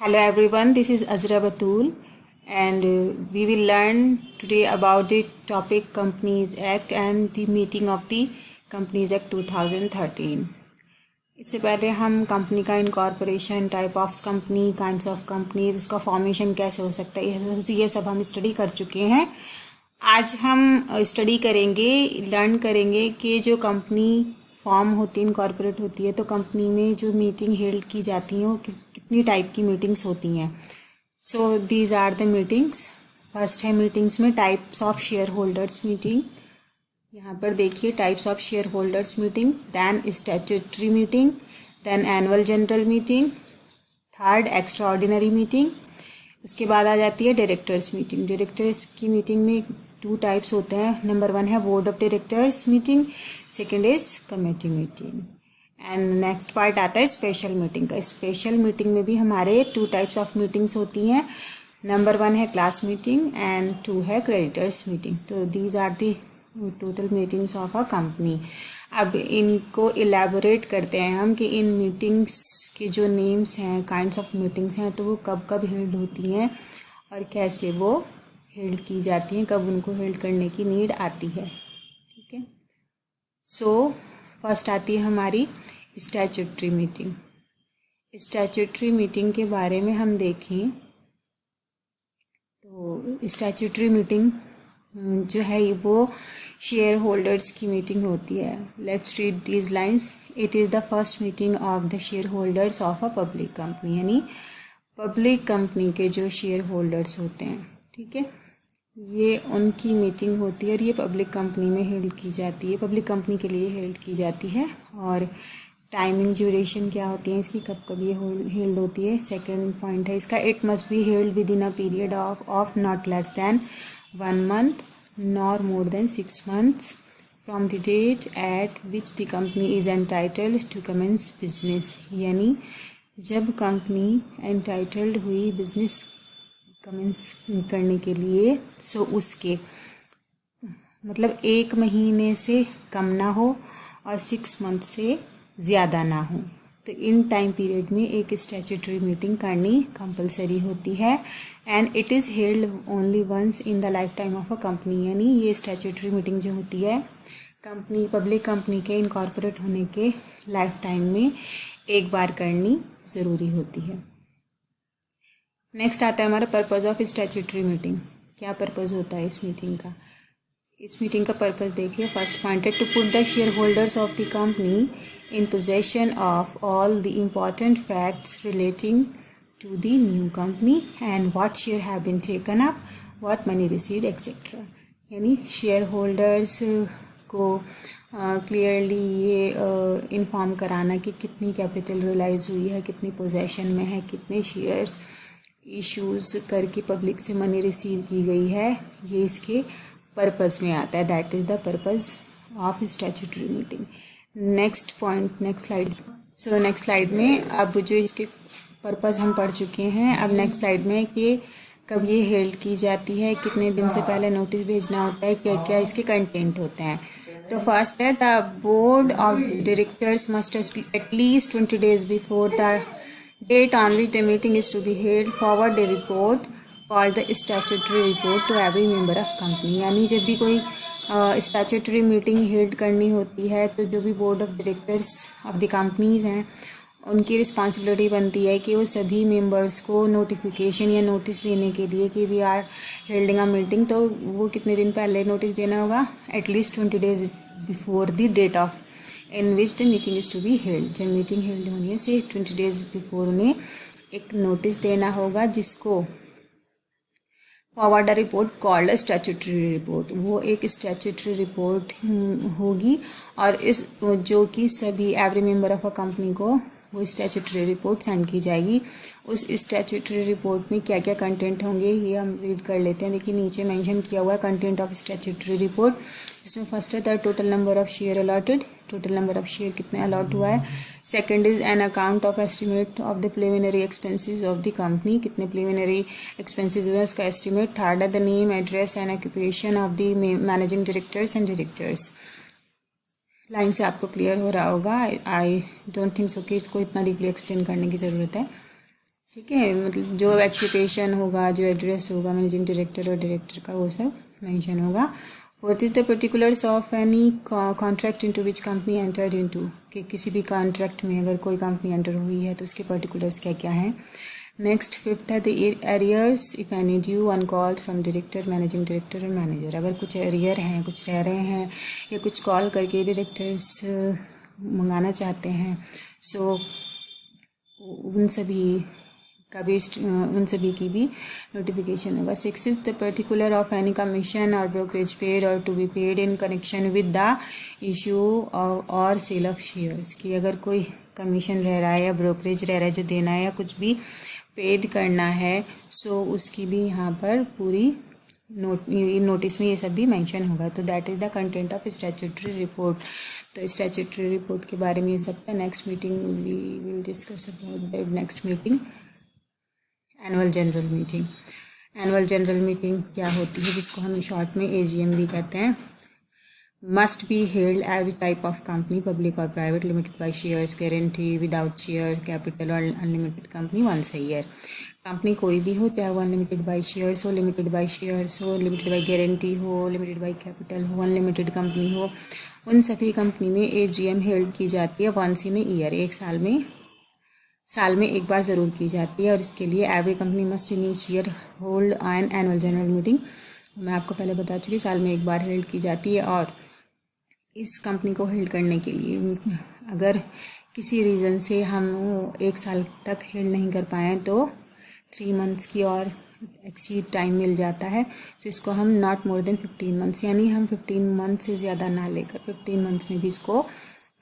Hello everyone, this is Azra Batul and we will learn today about the topic Companies Act and the meeting of the Companies Act 2013. इससे पहले हम company का incorporation, type of company, kinds of companies, उसका formation कैसे हो सकता है, ये सब हम स्टडी कर चुके हैं। आज हम स्टडी करेंगे, लर्न करेंगे कि जो कंपनी फॉर्म होती है, इनकॉर्पोरेट होती है, तो कंपनी में जो मीटिंग हेल्ड की जाती हैं वो कितनी टाइप की मीटिंग्स होती हैं। So these are the meetings. First है मीटिंग्स में types of shareholders meeting. यहाँ पर देखिए types of shareholders meeting, then statutory meeting, then annual general meeting, third extraordinary meeting. उसके बाद आ जाती है डायरेक्टर्स मीटिंग। डायरेक्टर्स की मीटिंग में 2 टाइप्स होते हैं। नंबर 1 है board of directors meeting, second is committee meeting. And next part आता है स्पेशल मीटिंग का। स्पेशल मीटिंग में भी हमारे 2 टाइप्स ऑफ मीटिंग्स होती हैं। नंबर 1 है क्लास मीटिंग एंड 2 है क्रेडिटर्स मीटिंग। तो these are the total meetings of a company. अब इनको इलेबोरेट करते हैं हम कि इन मीटिंग्स के जो नेम्स हैं, काइंड्स ऑफ मीटिंग्स हैं, तो वो कब कब हेल्ड होती हैं और कैसे वो हेल्ड की जाती हैं, कब उनको हेल्ड करने की नीड आती है। ठीक है। सो फर्स्ट आती है हमारी स्टैट्यूटरी मीटिंग। स्टैट्यूटरी मीटिंग के बारे में हम देखें तो स्टैट्यूटरी मीटिंग जो है वो शेयर होल्डर्स की मीटिंग होती है। Let's read these lines. It is the first meeting of the shareholders of a public company, यानी पब्लिक कंपनी के जो शेयर होल्डर्स होते हैं, ठीक है, ये उनकी मीटिंग होती है और ये पब्लिक कंपनी में हेल्ड की जाती है, पब्लिक कंपनी के लिए हेल्ड की जाती है। और टाइमिंग ड्यूरेशन क्या होती है इसकी, कब कब ये हेल्ड होती है। सेकंड पॉइंट है इसका, it must be held with in a period of not less than 1 month nor more than 6 months from the date at which the company is entitled to commence business। यानी जब company entitled हुई business commence करने के लिए, सो उसके मतलब 1 महीने से कम ना हो और 6 month से ज़्यादा ना हो। तो इन टाइम पीरियड में एक स्टैट्यूटरी मीटिंग करनी कंपलसरी होती है। And it is held only once in the lifetime of a company, यानी ये स्टैट्यूटरी मीटिंग जो होती है कंपनी, पब्लिक कंपनी के इनकॉर्पोरेट होने के लाइफ टाइम में एक बार करनी ज़रूरी होती है। नेक्स्ट आता है हमारा पर्पज़ ऑफ स्टैट्यूटरी मीटिंग। क्या पर्पज़ होता है इस मीटिंग का। इस मीटिंग का पर्पज़ देखिए, फर्स्ट पॉइंट है to put the shareholders of the company in possession of all the important facts relating to the new company and what share have been taken up, what money received, etc। यानी share holders को clearly ये inform कराना कि कितनी capital realise हुई है, कितनी possession में है, कितने शेयर्स इश्यूज़ करके पब्लिक से मनी रिसीव की गई है, ये इसके पर्पज़ में आता है। That is the purpose of statutory meeting. Next point, next slide. So next slide में अब जो इसके पर्पज़ हम पढ़ चुके हैं, अब नेक्स्ट स्लाइड में कि कब ये हेल्ड की जाती है, कितने दिन से पहले नोटिस भेजना होता है, क्या क्या इसके कंटेंट होते हैं। तो फर्स्ट है the board of directors must at least 20 days before the date on which the meeting is to be held forward the report called the statutory report to every member of company. यानी जब भी कोई statutory meeting held करनी होती है तो जो भी board of directors of the companies हैं उनकी रिस्पॉन्सिबिलिटी बनती है कि वो सभी मेंबर्स को नोटिफिकेशन या नोटिस देने के लिए कि we are holding a meeting, तो वो कितने दिन पहले नोटिस देना होगा, at least 20 days before the date of in which the meeting is to be held. जब मीटिंग हेल्ड होनी है उसे 20 days बिफोर उन्हें एक नोटिस देना होगा, जिसको forward a report called a statutory report. वो एक स्टैट्यूटरी रिपोर्ट होगी और इस जो कि सभी every member of a company को वो स्टैट्यूटरी रिपोर्ट सेंड की जाएगी। उस स्टैट्यूटरी रिपोर्ट में क्या क्या कंटेंट होंगे ये हम रीड कर लेते हैं। देखिए नीचे मेंशन किया हुआ है कंटेंट ऑफ स्टैट्यूटरी रिपोर्ट, जिसमें फर्स्ट है the total number of share allotted, total number of share कितने अलॉट हुआ है। Second is an account of estimate of the preliminary expenses of the company, कितने प्रिलिमिनरी एक्सपेंसेस हुए उसका estimate. Third है the name, address and occupation of the managing directors and directors. Line से आपको clear हो रहा होगा, आई डोंट थिंक सो कि इसको इतना डीपली एक्सप्लेन करने की ज़रूरत है। ठीक है, मतलब जो ऑक्यूपेशन होगा, जो एड्रेस होगा मैनेजिंग डायरेक्टर और डायरेक्टर का, वो सब मेंशन होगा। What is the particulars of any contract into which company entered into, कि किसी भी कॉन्ट्रैक्ट में अगर कोई कंपनी एंटर हुई है तो उसके पर्टिकुलर्स क्या क्या हैं। नेक्स्ट 5th है the arrears if any due on calls from director, managing director और मैनेजर। अगर कुछ एरियर हैं, कुछ रह रहे हैं या कुछ कॉल करके डायरेक्टर्स मंगाना चाहते हैं, सो उन सभी की भी नोटिफिकेशन होगा। 6 is the particular of any commission or brokerage paid or to be paid in connection with the issue or sale of shares, कि अगर कोई कमीशन रह रहा है या ब्रोकरेज रह रहा है जो देना है या कुछ भी पेड करना है, सो उसकी भी यहाँ पर पूरी नोटिस में ये सब भी मेंशन होगा। तो that is the content of statutory report. तो स्टैट्यूटरी रिपोर्ट के बारे में ये सब है। Next meeting we will discuss about the next meeting annual general meeting. Annual general meeting क्या होती है, जिसको हम शॉर्ट में AGM भी कहते हैं। Must be held every type of company, public और private, limited by shares, guarantee, without share capital और unlimited company once a year. Company कोई भी हो, चाहे वो अनलिमिटेड बाय शेयर्स हो, लिमिटेड बाय शेयर्स हो, लिमिटेड बाय गारंटी हो, लिमिटेड बाय कैपिटल हो, अनलिमिटेड कंपनी हो, उन सभी कंपनी में AGM हेल्ड की जाती है वंस इन ईयर, एक साल में एक बार ज़रूर की जाती है। और इसके लिए every company must in each year hold an annual general meeting. मैं आपको पहले बता चुकी, साल में एक बार हेल्ड की जाती है। और इस कंपनी को हेल्ड करने के लिए अगर किसी रीज़न से हम एक साल तक हेल्ड नहीं कर पाएँ तो 3 मंथ्स की और एक्सीड टाइम मिल जाता है। तो इसको हम नॉट मोर देन 15 मंथ्स, यानी हम 15 मंथ से ज़्यादा ना लेकर 15 मंथ्स में भी इसको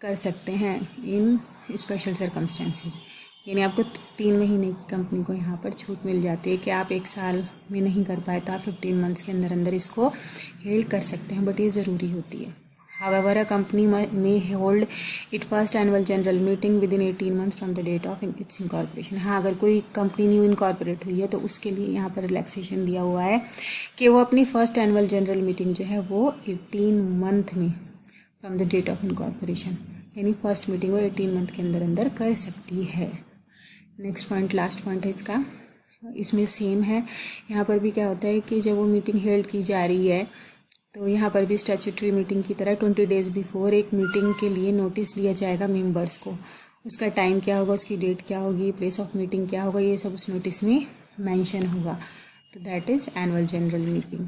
कर सकते हैं इन स्पेशल सर्कमस्टेंसेस। यानी आपको 3 महीने की कंपनी को यहाँ पर छूट मिल जाती है कि आप एक साल में नहीं कर पाए तो आप 15 मंथ्स के अंदर अंदर इसको हेल्ड कर सकते हैं, बट ये ज़रूरी होती है। However, a company may hold its first annual general meeting within 18 months from the date of its incorporation। हाँ, अगर कोई कंपनी न्यू इनकॉर्पोरेट हुई है तो उसके लिए यहाँ पर रिलैक्सेशन दिया हुआ है कि वो अपनी फर्स्ट एनुअल जनरल मीटिंग जो है वो 18 मंथ में from the date of incorporation, यानी फर्स्ट मीटिंग वो 18 मंथ के अंदर अंदर कर सकती है। नेक्स्ट पॉइंट, लास्ट पॉइंट है इसका, इसमें सेम है। यहाँ पर भी क्या होता है कि जब वो मीटिंग हेल्ड की जा रही है तो यहाँ पर भी स्टैट्यूटरी मीटिंग की तरह 20 डेज़ बिफोर एक मीटिंग के लिए नोटिस दिया जाएगा मेंबर्स को। उसका टाइम क्या होगा, उसकी डेट क्या होगी, प्लेस ऑफ मीटिंग क्या होगा, ये सब उस नोटिस में मेंशन होगा। तो that is annual general meeting.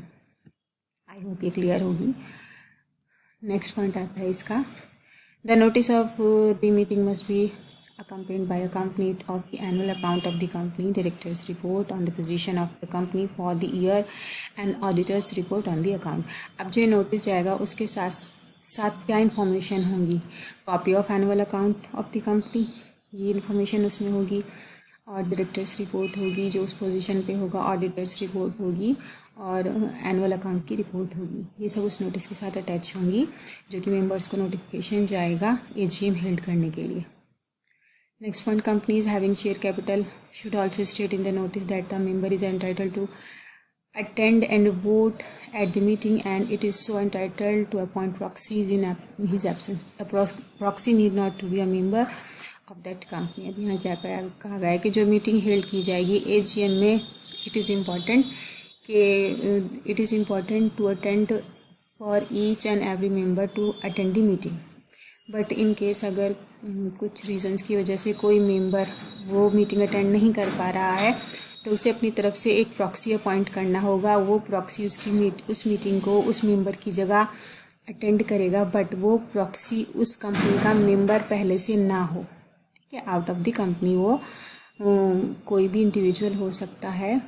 I hope ये क्लियर होगी। नेक्स्ट पॉइंट आता है इसका, the notice of the meeting must be accompanied by a copy of the annual account of the company, director's report on the position of the company for the year and auditor's report on the account। अब जो notice जाएगा उसके साथ क्या information होंगी, copy of annual account of the company, ये information उसमें होगी, और डायरेक्टर्स रिपोर्ट होगी जो उस पोजीशन पे होगा, ऑडिटर्स रिपोर्ट होगी और एनुअल अकाउंट की रिपोर्ट होगी। ये सब उस नोटिस के साथ अटैच होंगी जो कि मेंबर्स को नोटिफिकेशन जाएगा AGM हेल्ड करने के लिए। Next point, companies having share capital should also state in the notice that the member is entitled to attend and vote at the meeting and it is so entitled to appoint proxies in his absence। The proxy need not to be a member of that company। अब यहाँ क्या कहा गया है कि जो meeting held की जाएगी AGM में, it is important to attend for each and every member to attend the meeting। But in case अगर कुछ रीज़न्स की वजह से कोई मेंबर वो मीटिंग अटेंड नहीं कर पा रहा है तो उसे अपनी तरफ से एक प्रॉक्सी अपॉइंट करना होगा। वो प्रॉक्सी उस मीटिंग को उस मेंबर की जगह अटेंड करेगा, बट वो प्रॉक्सी उस कंपनी का मेंबर पहले से ना हो। ठीक है, आउट ऑफ द कंपनी वो कोई भी इंडिविजुअल हो सकता है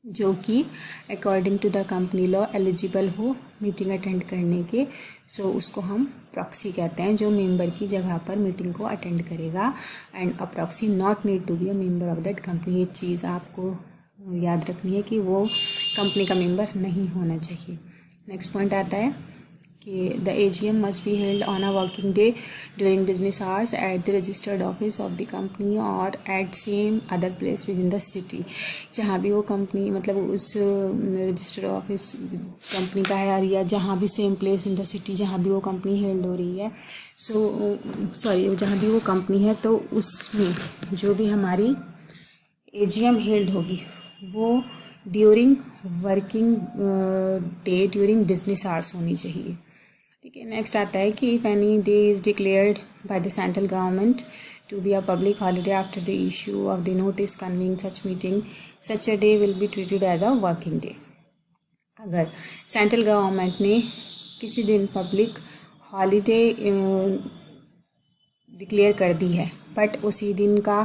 जो कि according to the company law eligible हो मीटिंग अटेंड करने के। सो उसको हम प्रॉक्सी कहते हैं, जो मेंबर की जगह पर मीटिंग को अटेंड करेगा। And a proxy not need to be a member of that company. ये चीज़ आपको याद रखनी है कि वो कंपनी का मेंबर नहीं होना चाहिए। नेक्स्ट पॉइंट आता है कि the AGM must be held on a working day during business hours at the registered office of the company और at same other place within the city. जहाँ भी वो कंपनी मतलब उस रजिस्टर्ड ऑफिस कंपनी का है या जहाँ भी same place in the city जहाँ भी वो कंपनी हेल्ड हो रही है, जहाँ भी वो कंपनी है तो उसमें जो भी हमारी एजीएम हेल्ड होगी वो during working day, during business hours होनी चाहिए। ठीक है, नेक्स्ट आता है कि if any day is declared by the central government to be a public holiday after the issue of the notice convening such meeting, such a day will be treated as a working day। अगर central government ने किसी दिन public holiday declare कर दी है but उसी दिन का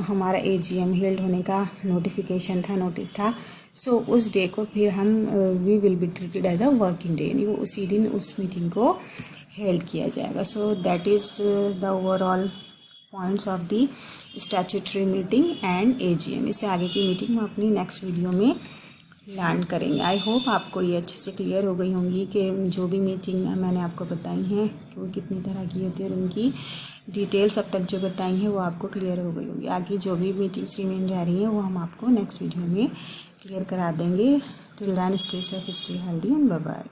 हमारा एजीएम हेल्ड होने का नोटिफिकेशन था, नोटिस था, सो उस डे को फिर हम we will be treated as a working day, यानी वो उसी दिन उस मीटिंग को हेल्ड किया जाएगा। So that is the overall points of the statutory meeting and AGM. इससे आगे की मीटिंग हम अपनी नेक्स्ट वीडियो में लर्न करेंगे। आई होप आपको ये अच्छे से क्लियर हो गई होंगी कि जो भी मीटिंग मैंने आपको बताई हैं कि वो कितनी तरह की होती है और उनकी डिटेल्स अब तक जो बताई हैं वो आपको क्लियर हो गई होंगी। आगे जो भी मीटिंग्स रिमेन रह रही हैं वो हम आपको नेक्स्ट वीडियो में क्लियर करा देंगे। Till then stay safe, stay healthy and bye bye.